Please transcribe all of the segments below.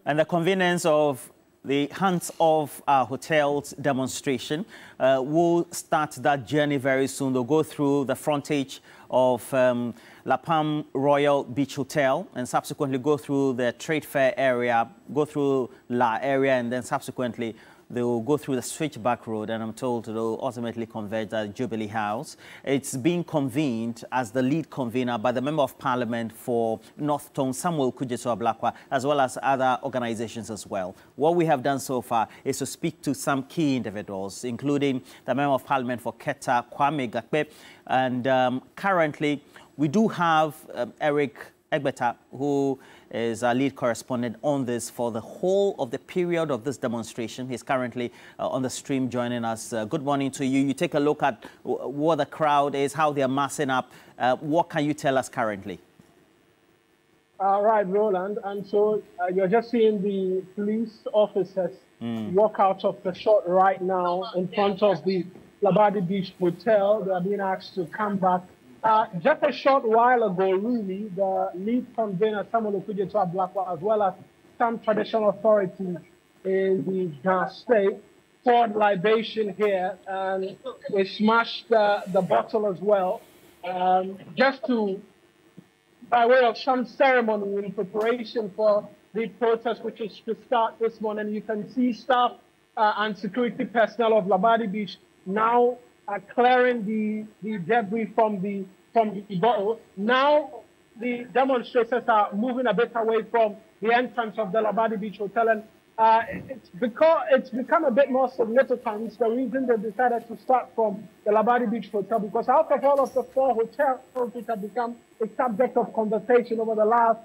And the convenience of the Hands Off Hotels demonstration will start that journey very soon. They'll go through the frontage of La Palm Royal Beach Hotel and subsequently go through the trade fair area, go through La area, and then subsequently they will go through the switchback road, and I'm told they'll ultimately converge at Jubilee House. It's being convened as the lead convener by the Member of Parliament for North Tone, Samuel Kujesu Ablakwa, as well as other organizations as well. What we have done so far is to speak to some key individuals, including the Member of Parliament for Keta, Kwame Gakpe, and currently we do have Eric Egbeta, who is our lead correspondent on this for the whole of the period of this demonstration. He's currently on the stream joining us. Good morning to you. You take a look at what the crowd is, how they're massing up. What can you tell us currently? Right, Roland. And so you're just seeing the police officers walk out of the shot right now in front of the Labadi Beach Hotel. They are being asked to come back. Just a short while ago, really, the lead convener, Samuel Kujesu Ablakwa, as well as some traditional authorities in the Ghana state, poured libation here, and they smashed the bottle as well, just by way of some ceremony in preparation for the protest, which is to start this morning. You can see staff and security personnel of Labadi Beach now clearing the debris from the bottle. Now the demonstrators are moving a bit away from the entrance of the Labadi Beach Hotel, and it's become a bit more significant. It's the reason they decided to start from the Labadi Beach Hotel, because out of all of the 4 hotels which have become a subject of conversation over the last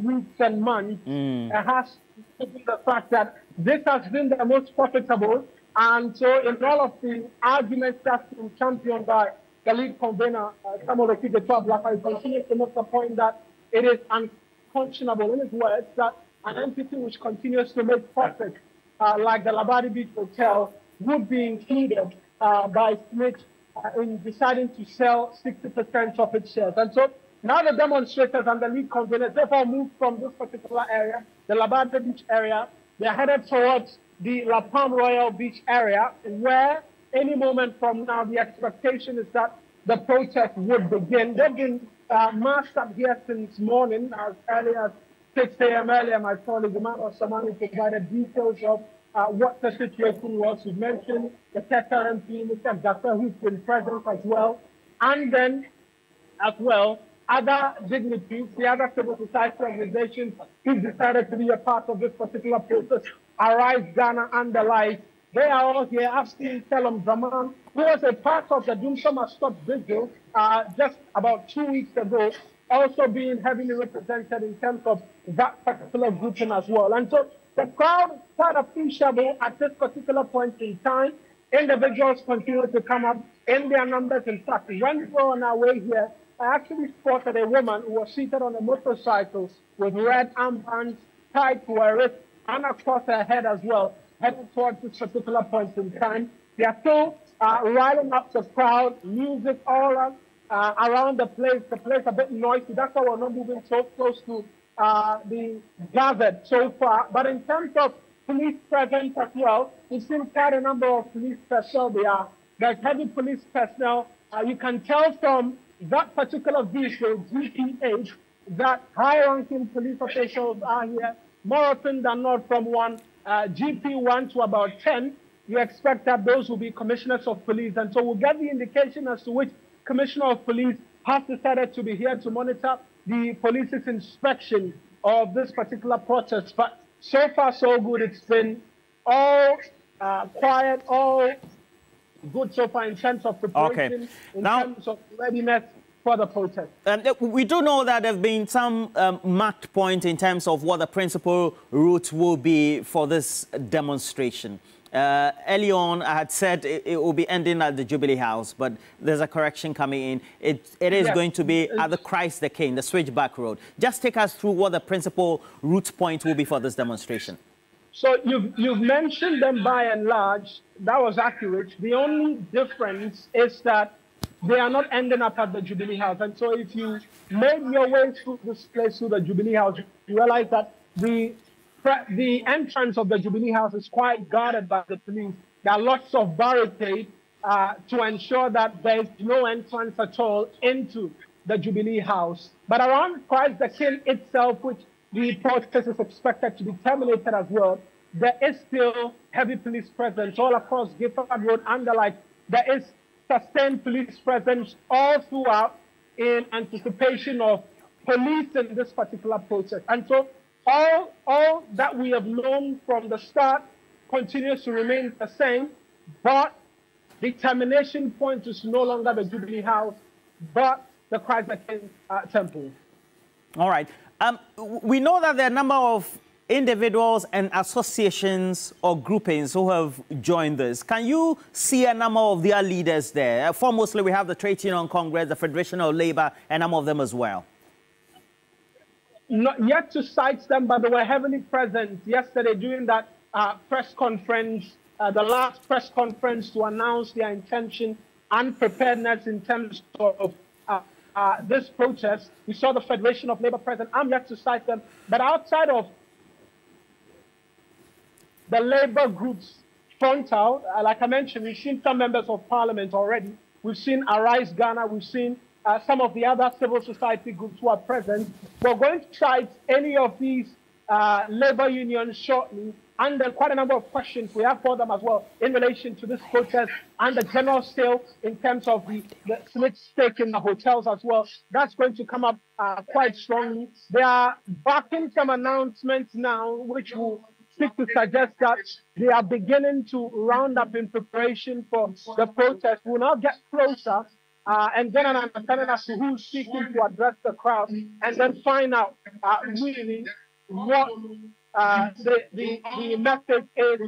weeks and months, it has to be the fact that this has been the most profitable. And so in all of the arguments that's been championed by the lead convener, Samuel Kujesu Ablakwa, he continues to make the point that it is unconscionable, in his words, that an entity which continues to make profit, like the Labadi Beach Hotel, would be included by Smith in deciding to sell 60% of its shares. And so now the demonstrators and the lead conveners therefore moved from this particular area, the Labadi Beach area. They're headed towards the La Palm Royal Beach area, where any moment from now the expectation is that the protest would begin. They've been massed up here since morning, as early as 6 a.m. earlier. My colleague Emmanuel Samani provided details of what the situation was. We mentioned the Keta MP, Mr. Gakpe, who's been present as well, and then as well other dignitaries, the other civil society organizations who decided to be a part of this particular process, Arise Ghana and the like. They are all here. I've seen Telem Zaman, who was a part of the Dumsoma Stop Vigil just about 2 weeks ago, also being heavily represented in terms of that particular grouping as well. And so the crowd is quite appreciable at this particular point in time. Individuals continue to come up in their numbers. In fact, when we were on our way here, I actually spotted a woman who was seated on a motorcycle with red armbands tied to her wrist and across her head as well, heading towards this particular point in time. They are still riling up the crowd, music all around the place a bit noisy. That's why we're not moving so close to the gathered so far. But in terms of police presence as well, we've seen quite a number of police personnel. There's heavy police personnel. You can tell from that particular vehicle, GP8, that high-ranking police officials are here more often than not. From one GP1 to about 10, you expect that those will be commissioners of police. And so we'll get the indication as to which commissioner of police has decided to be here to monitor the police's inspection of this particular protest. But so far, so good. It's been all quiet, all good so far in terms of preparation, terms of readiness for the protest. We do know that there have been some marked point in terms of what the principal route will be for this demonstration. Early on, I had said it will be ending at the Jubilee House, but there's a correction coming in. It is going to be at the Christ the King, the switchback road. Just take us through what the principal route point will be for this demonstration. So you've mentioned them by and large. That was accurate. The only difference is that they are not ending up at the Jubilee House. And so if you made your way through this place, through the Jubilee House, you realize that the the entrance of the Jubilee House is quite guarded by the police. There are lots of barricades to ensure that there is no entrance at all into the Jubilee House. But around Christ the King itself, which the protest is expected to be terminated as well, there is still heavy police presence all across Gifford Road and the like. There is sustained police presence all throughout in anticipation of police in this particular process. And so all that we have known from the start continues to remain the same, but the termination point is no longer the Jubilee House, but the Christ the King Temple. All right. We know that there are a number of individuals and associations or groupings who have joined this. Can you see a number of their leaders there? Foremostly, we have the Trade Union Congress, the Federation of Labour, and some of them as well. Not yet to cite them, but they were heavily present yesterday during that press conference, the last press conference to announce their intention and preparedness in terms of this protest. We saw the Federation of Labour present. I'm yet to cite them, but outside of the Labour groups frontal, like I mentioned, we've seen some members of parliament already. We've seen Arise Ghana. We've seen some of the other civil society groups who are present. We're going to cite any of these Labour unions shortly, and then quite a number of questions we have for them as well in relation to this protest and the general sale in terms of the Smith stake in the hotels as well. That's going to come up quite strongly. They are backing some announcements now, which will seek to suggest that they are beginning to round up in preparation for the protest. We'll now get closer and get an understanding as to who's seeking to address the crowd, and then find out really what the message is,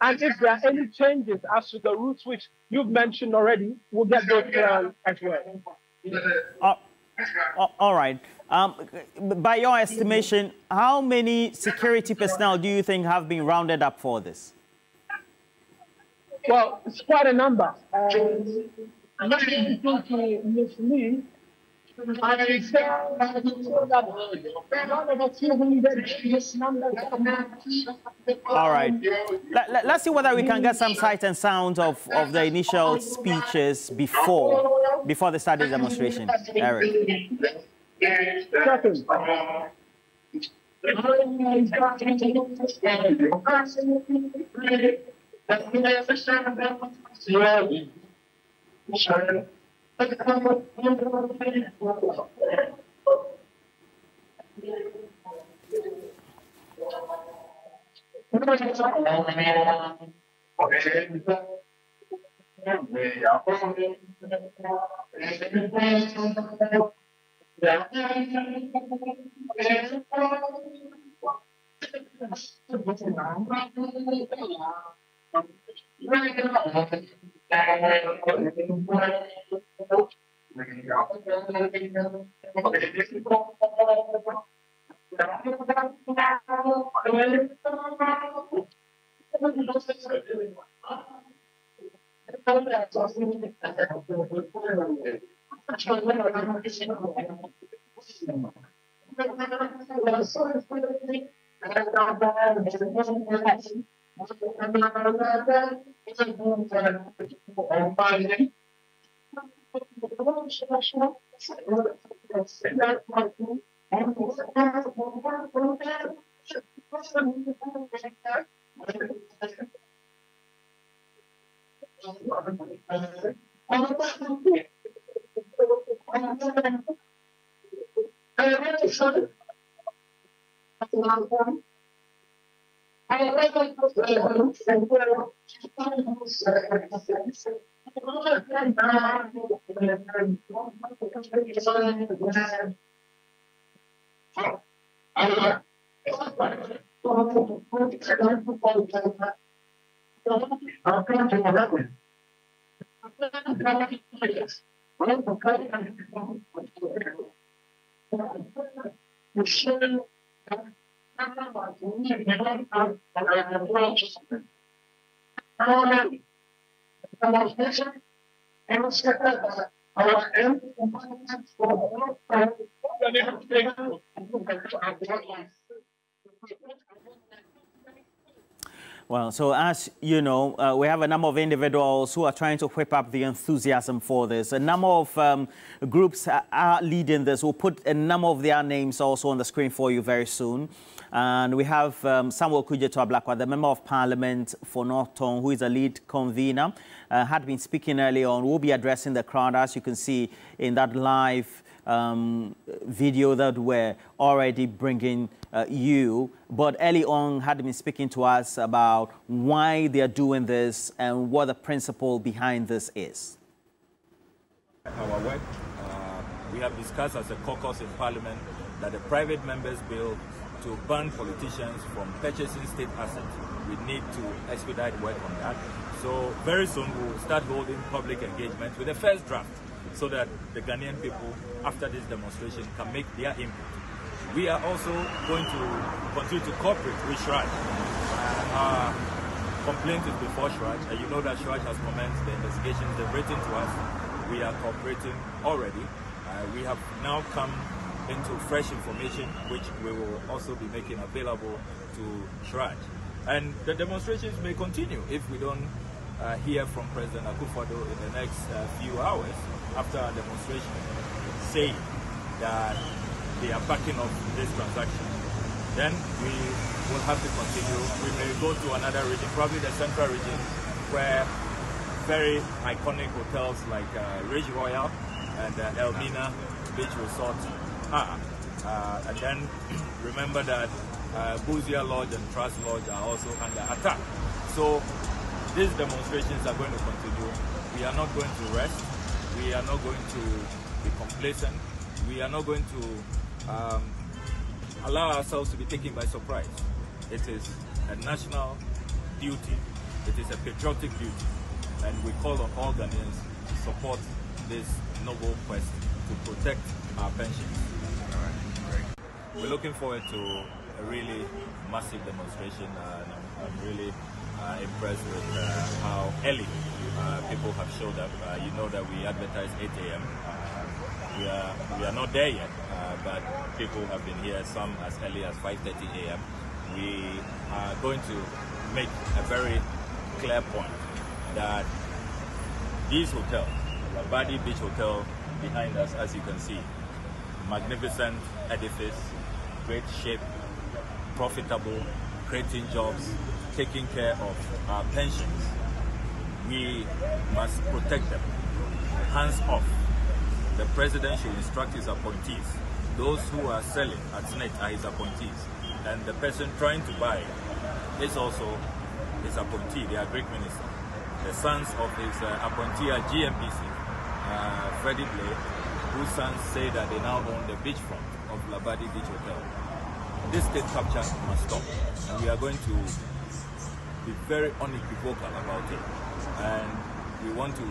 and if there are any changes as to the routes which you've mentioned already. We'll get those as well. All right. By your estimation, how many security personnel do you think have been rounded up for this? Well, it's quite a number. I'm not going to mislead. I say that all right. Let's see whether we can get some sight and sound of the initial speeches before the Saturday demonstration. Eric. Well, so as you know, we have a number of individuals who are trying to whip up the enthusiasm for this. A number of groups are leading this. We'll put a number of their names also on the screen for you very soon. And we have Samuel Kujeto-Ablakwa, the Member of Parliament for North Tongue, who is a lead convener, had been speaking early on. We'll be addressing the crowd, as you can see in that live video that we're already bringing you, but early on had been speaking to us about why they are doing this and what the principle behind this is. Our work, we have discussed as a caucus in Parliament that the private members' bill to ban politicians from purchasing state assets, we need to expedite work on that. So very soon we'll start holding public engagement with the first draft, so that the Ghanaian people, after this demonstration, can make their input. We are also going to continue to cooperate with Shraj. Our complaint is before Shraj, and you know that Shraj has commenced the investigations they've written to us. We are cooperating already. We have now come into fresh information, which we will also be making available to Shraj. And the demonstrations may continue if we don't hear from President Akufo-Addo in the next few hours after our demonstration, saying that they are backing up this transaction. Then we will have to continue. We may go to another region, probably the central region, where very iconic hotels like Ridge Royal and Elmina Beach Resort are. And then remember that Buzia Lodge and Trust Lodge are also under attack. So these demonstrations are going to continue. We are not going to rest. We are not going to be complacent. We are not going to allow ourselves to be taken by surprise. It is a national duty. It is a patriotic duty. And we call on all Ghanaians to support this noble quest to protect our pensions. All right. Great. We're looking forward to a really massive demonstration. And I'm really impressed with how early people have showed up. You know that we advertise 8 a.m. We are not there yet, but people have been here, some as early as 5:30 a.m. We are going to make a very clear point that these hotels, Labadi Beach Hotel behind us, as you can see, magnificent edifice, great shape, profitable, creating jobs, taking care of our pensions. We must protect them. Hands off. The president should instruct his appointees. Those who are selling at SNET are his appointees. And the person trying to buy is also his appointee, the Agric Minister. The sons of his appointee at GMPC, Freddie Blake, whose sons say that they now own the beachfront of Labadi Beach Hotel. This state capture must stop. And we are going to be very unequivocal about it. And we want to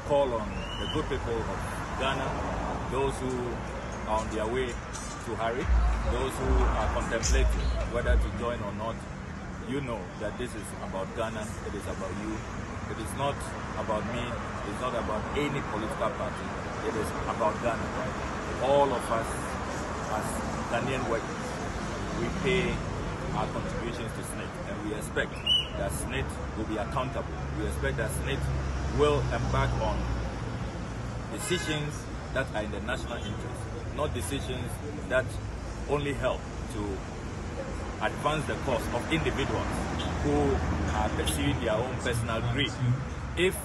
call on the good people of Ghana, those who are on their way to Harare, those who are contemplating whether to join or not. You know that this is about Ghana, it is about you. It is not about me, it is not about any political party, it is about Ghana. All of us as Ghanaian workers, we pay our contributions to SNET, and we expect that SNET will be accountable. We expect that SNET will embark on decisions that are in the national interest, not decisions that only help to advance the cause of individuals who are pursuing their own personal greed. If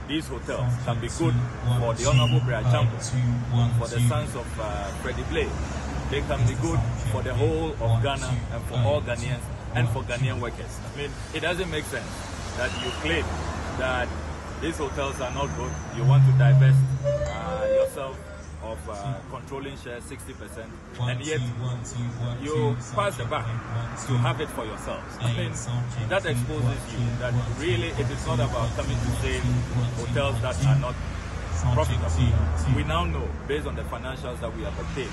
these hotels can be good for the Honorable Brian Champo, for the sons of Freddie Blake, they can be good for the whole of Ghana and for all Ghanaians and for Ghanaian workers. I mean, it doesn't make sense that you claim that these hotels are not good, you want to divest yourself of controlling shares 60%, and yet you pass the back to have it for yourselves. I mean, that exposes you that really it is not about coming to save hotels that are not profitable. We now know, based on the financials that we have obtained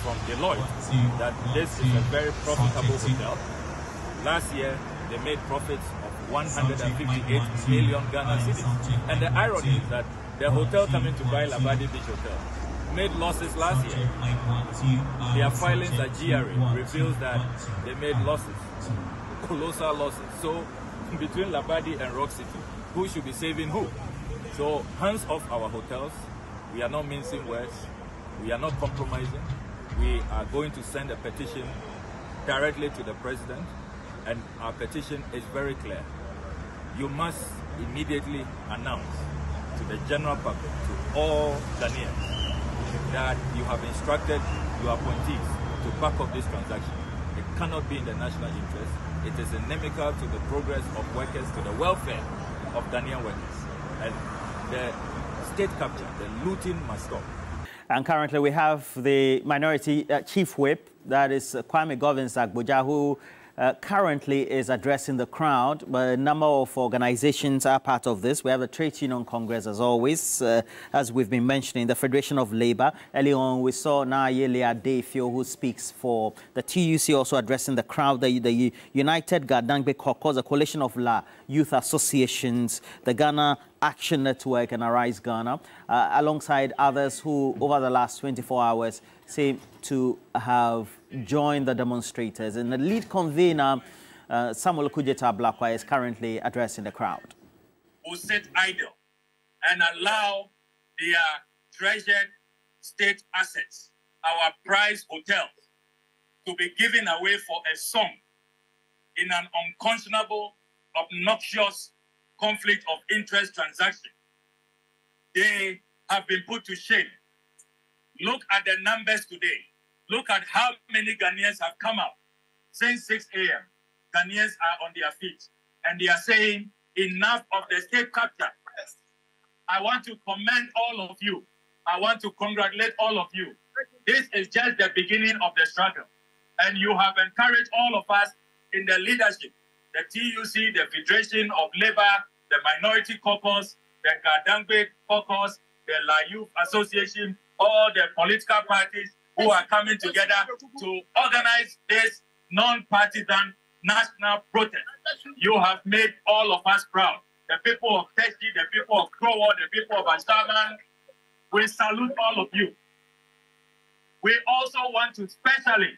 from Deloitte, that this is a very profitable hotel. Last year, they made profits of 158 million Ghana cedis. And the irony is that the hotel coming to buy Labadi Beach Hotel made losses last year. Their filings at GRA reveals that they made losses. colossal losses. So between Labadi and Rock City, who should be saving who? So hands off our hotels. We are not mincing words. We are not compromising. We are going to send a petition directly to the president, and our petition is very clear. You must immediately announce to the general public, to all Ghanaians, that you have instructed your appointees to back up this transaction. It cannot be in the national interest. It is inimical to the progress of workers, to the welfare of Ghanaian workers. And the state capture, the looting must stop. And currently we have the minority chief whip, that is Kwame Govins-Agboja, who currently is addressing the crowd, but a number of organizations are part of this. We have the Trade Union Congress, as always, as we've been mentioning, the Federation of Labour. Early on, we saw Nayeli Adefio, who speaks for the TUC, also addressing the crowd, the United Gadangbe Caucus, the Coalition of Youth Associations, the Ghana Action Network, and Arise Ghana, alongside others who, over the last 24 hours, seem to have joined the demonstrators. And the lead convener, Samuel Kujeta Blakwa, is currently addressing the crowd. Who sit idle and allow their treasured state assets, our prized hotels, to be given away for a sum in an unconscionable, obnoxious conflict of interest transaction. They have been put to shame. Look at the numbers today. Look at how many Ghanaians have come out since 6 a.m. Ghanaians are on their feet, and they are saying, enough of the state capture. I want to commend all of you. I want to congratulate all of you. This is just the beginning of the struggle. And you have encouraged all of us in the leadership, the TUC, the Federation of Labour, the Minority Caucus, the Gadangbe Caucus, the La Youth Association, all the political parties who are coming together to organize this non-partisan national protest. You have made all of us proud. The people of Teshi, the people of Krowo, the people of Ansaman, we salute all of you. We also want to specially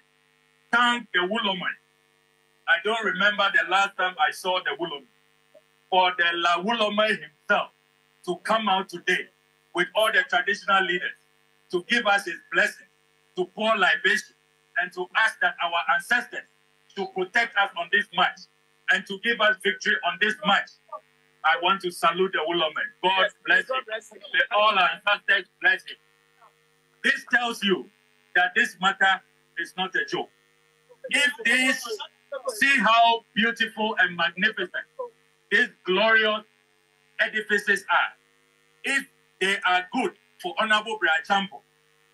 thank the Wulomai. I don't remember the last time I saw the Wulomai. For the La Wulomai himself to come out today with all the traditional leaders to give us his blessing, to pour libation, and to ask that our ancestors to protect us on this march and to give us victory on this march. I want to salute the Wulomai. God bless him. May all our ancestors bless him. This tells you that this matter is not a joke. If this, see how beautiful and magnificent these glorious edifices are. If they are good for Honorable Brachampo,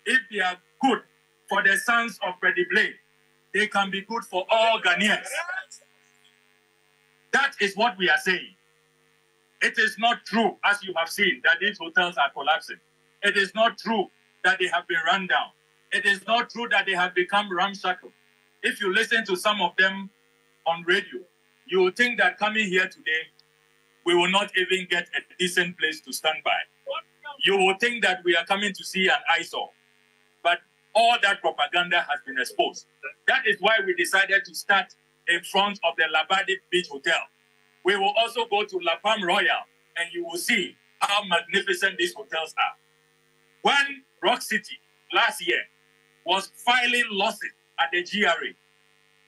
if they are good for the sons of Freddie Blade, they can be good for all Ghanaians. That is what we are saying. It is not true, as you have seen, that these hotels are collapsing. It is not true that they have been run down. It is not true that they have become ramshackle. If you listen to some of them on radio, you will think that coming here today, we will not even get a decent place to stand by. You will think that we are coming to see an eyesore. But all that propaganda has been exposed. That is why we decided to start in front of the Labadi Beach Hotel. We will also go to La Palm Royal, and you will see how magnificent these hotels are. When Rock City last year was filing losses at the GRA,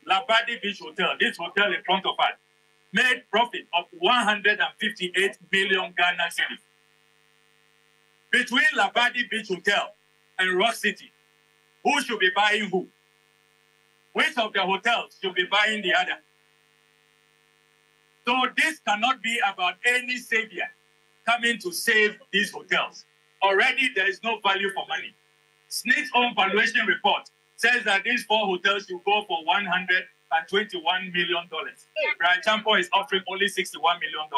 Labadi Beach Hotel, this hotel in front of us, made profit of 158 million Ghana cedis. Between Labadi Beach Hotel and Rock City, who should be buying who? Which of the hotels should be buying the other? So this cannot be about any savior coming to save these hotels. Already there is no value for money. SNIC's own valuation report says that these 4 hotels should go for $121 million. Brian Champo is offering only $61 million.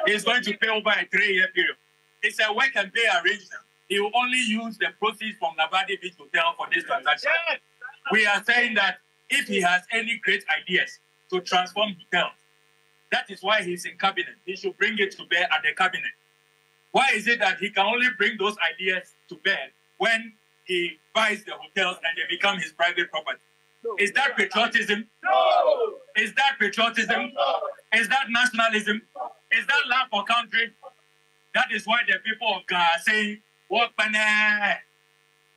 He's going to pay over a 3-year period. It's a work and pay arrangement. He will only use the proceeds from Labadi Beach Hotel for this transaction. We are saying that if he has any great ideas to transform hotels, that is why he's in cabinet. He should bring it to bear at the cabinet. Why is it that he can only bring those ideas to bear when he buys the hotels and they become his private property? Is that patriotism? No. Is that patriotism? No. Is that nationalism? Is that love for country? That is why the people of Ghana are saying, walk pane,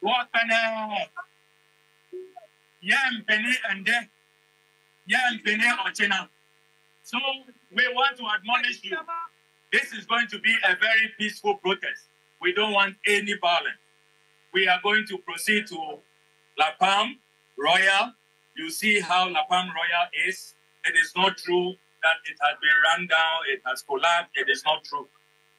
walk pane. Yam penny and de, yam penny or china. So we want to admonish you. This is going to be a very peaceful protest. We don't want any violence. We are going to proceed to La Palm Royal. You see how La Palm Royal is. It is not true that it has been run down, it has collapsed. It is not true.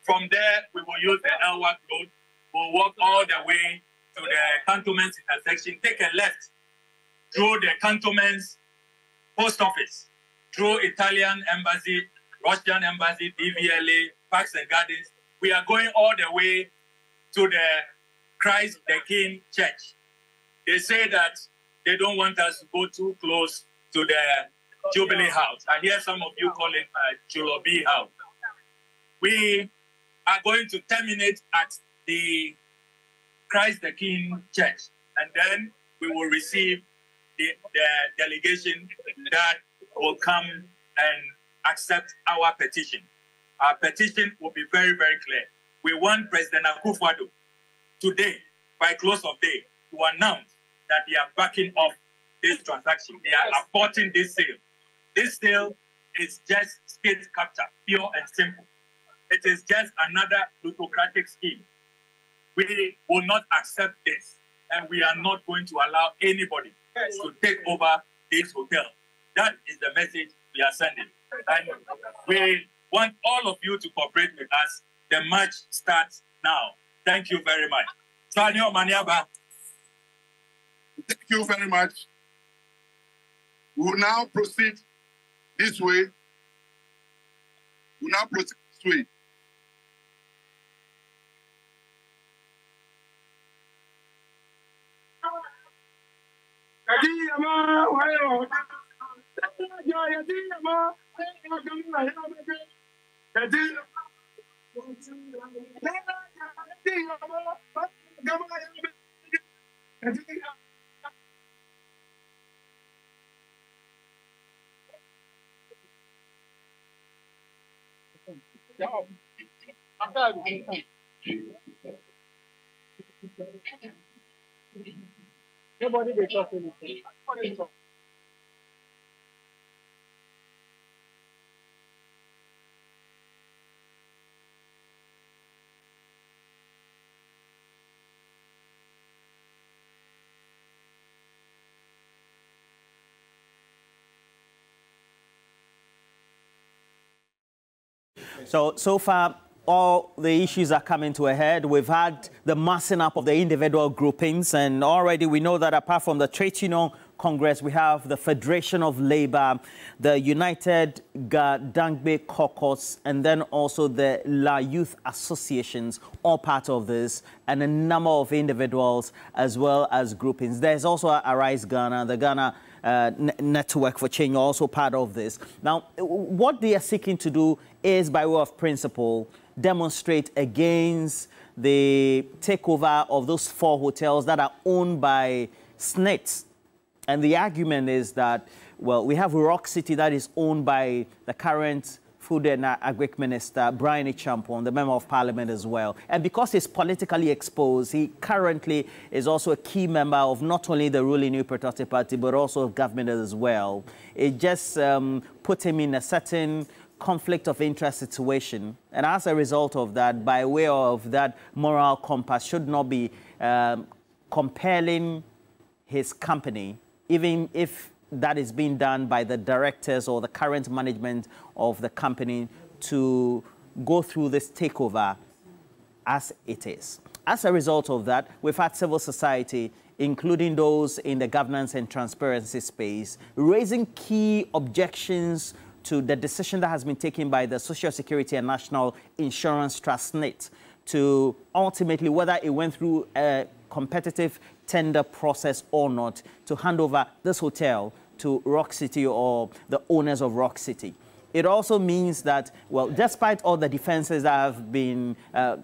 From there, we will use the Elwak Road. We'll walk all the way to the Cantonments intersection, take a left through the Cantonments post office, through Italian embassy, Russian embassy, DVLA, Parks and Gardens. We are going all the way to the Christ the King Church. They say that they don't want us to go too close to the Jubilee House. I hear some of you call it Jubilee House. We are going to terminate at the Christ the King Church, and then we will receive the delegation that will come and accept our petition. Our petition will be very, very clear. We want President Akufo-Addo today, by close of day, to announce that they are backing off this transaction. They are aborting this sale. This sale is just state capture, pure and simple. It is just another plutocratic scheme. We will not accept this, and we are not going to allow anybody to take over this hotel. That is the message we are sending. And we want all of you to cooperate with us. The march starts now. Thank you very much. Sanyo Maniaba. Thank you very much. We will now proceed this way. We will now proceed this way. Nobody they talk anything. So far, all the issues are coming to a head. We've had the massing up of the individual groupings, and already we know that apart from the Trade Union Congress, we have the Federation of Labour, the United Dangbe Caucus, and then also the La Youth Associations, all part of this, and a number of individuals as well as groupings. There's also Arise Ghana, the Ghana Network for Change, also part of this. Now, what they are seeking to do is, by way of principle, demonstrate against the takeover of those 4 hotels that are owned by SNIT. And the argument is that, well, we have Rock City that is owned by the current Food and Agric Minister, Brian Champon, the Member of Parliament as well. And because he's politically exposed, he currently is also a key member of not only the ruling New Patriotic Party, but also of government as well. It just put him in a certain conflict of interest situation. And as a result of that, by way of that moral compass, should not be compelling his company, even if that is being done by the directors or the current management of the company, to go through this takeover as it is. As a result of that, we've had civil society, including those in the governance and transparency space, raising key objections to the decision that has been taken by the Social Security and National Insurance Trust, SNIT, to ultimately, whether it went through a competitive tender process or not, to hand over this hotel to Rock City or the owners of Rock City. it also means that, well, despite all the defenses that have been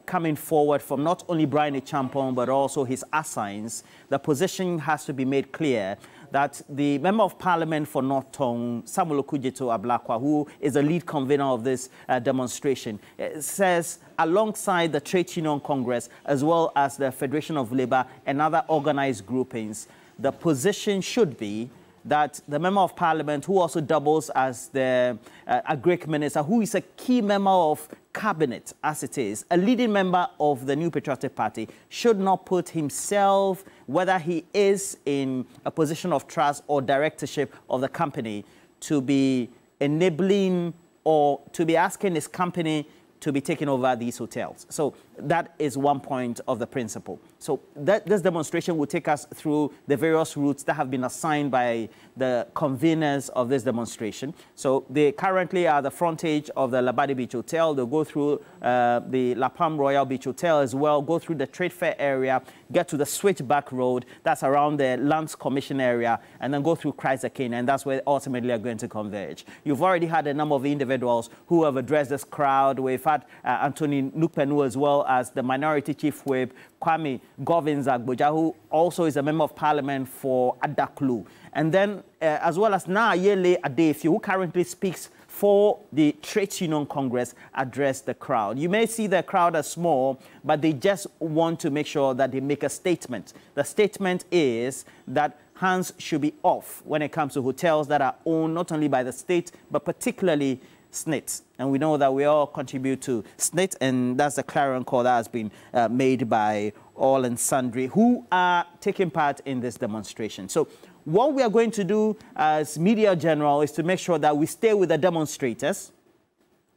coming forward from not only Brian Champon, but also his assigns, the position has to be made clear that the Member of Parliament for North Tongue, Samuel Okudzeto Ablakwa, who is the lead convener of this demonstration, says alongside the Trade Union Congress, as well as the Federation of Labour and other organized groupings, the position should be that the Member of Parliament, who also doubles as the Agric Minister, who is a key member of Cabinet, as it is, a leading member of the New Patriotic Party, should not put himself, whether he is in a position of trust or directorship of the company, to be enabling or to be asking his company to be taking over these hotels. So that is one point of the principle. So this demonstration will take us through the various routes that have been assigned by the conveners of this demonstration. So they currently are the frontage of the Labadi Beach Hotel. They'll go through the La Palm Royal Beach Hotel as well, go through the Trade Fair area, get to the Switchback Road, that's around the Lands Commission area, and then go through Christ the King, and that's where ultimately are going to converge. You've already had a number of individuals who have addressed this crowd. We've had Anthony Nukpenu, as well as the Minority Chief Whip, Kwame Govins-Agboja, who also is a Member of Parliament for Adaklu. And then, as well as Nayele Adefi, who currently speaks for the Trade Union Congress, address the crowd. You may see the crowd as small, but they just want to make sure that they make a statement. The statement is that hands should be off when it comes to hotels that are owned not only by the state, but particularly SNIT. And we know that we all contribute to SNIT, and that's the clarion call that has been made by all and sundry who are taking part in this demonstration. So what we are going to do as Media General is to make sure that we stay with the demonstrators,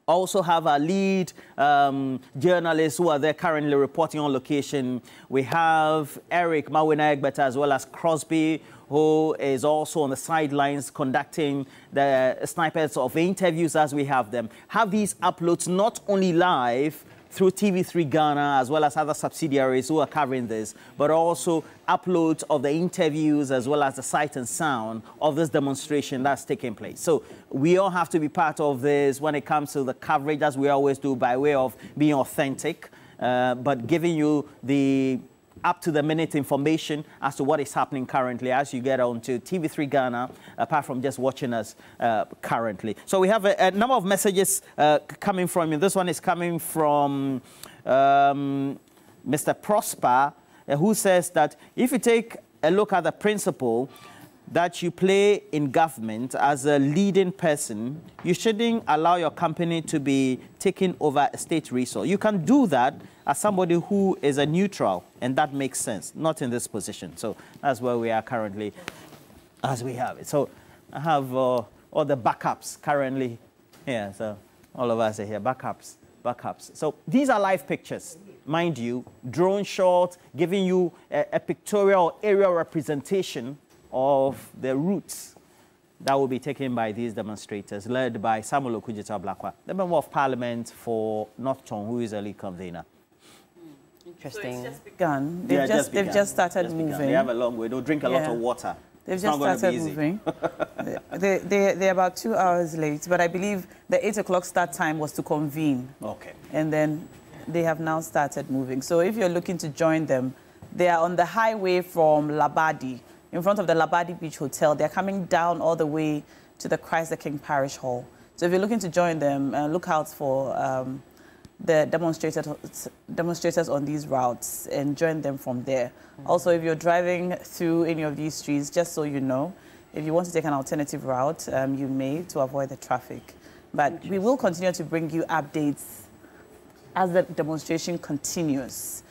also have our lead journalists who are there currently reporting on location. We have Eric Mawina-Egbeta as well as Crosby, who is also on the sidelines conducting the snippets of interviews as we have them. Have these uploads not only live through TV3 Ghana as well as other subsidiaries who are covering this, but also uploads of the interviews as well as the sight and sound of this demonstration that's taking place. So we all have to be part of this when it comes to the coverage, as we always do, by way of being authentic, but giving you the up-to-the-minute information as to what is happening currently as you get onto TV3 Ghana, apart from just watching us currently. So we have a number of messages coming from you. This one is coming from Mr. Prosper, who says that if you take a look at the principle that you play in government as a leading person, you shouldn't allow your company to be taking over a state resource. You can do that as somebody who is a neutral, and that makes sense, not in this position. So that's where we are currently as we have it. So I have all the backups currently here. So all of us are here, backups. So these are live pictures, mind you, drone shot, giving you a pictorial aerial representation of the routes that will be taken by these demonstrators, led by Samuel Okudzeto Ablakwa, the Member of Parliament for North Tongue, who is a lead convener. Interesting. So it's just begun. They've just started moving. They have a long way. They'll drink a lot of water. They've just started moving. They're about 2 hours late, but I believe the 8 o'clock start time was to convene. Okay. And then they have now started moving. So if you're looking to join them, they are on the highway from Labadi, in front of the Labadi Beach Hotel. They're coming down all the way to the Christ the King Parish Hall. So if you're looking to join them, look out for the demonstrators on these routes and join them from there. Also, if you're driving through any of these streets, just so you know, if you want to take an alternative route, you may, to avoid the traffic. But we will continue to bring you updates as the demonstration continues.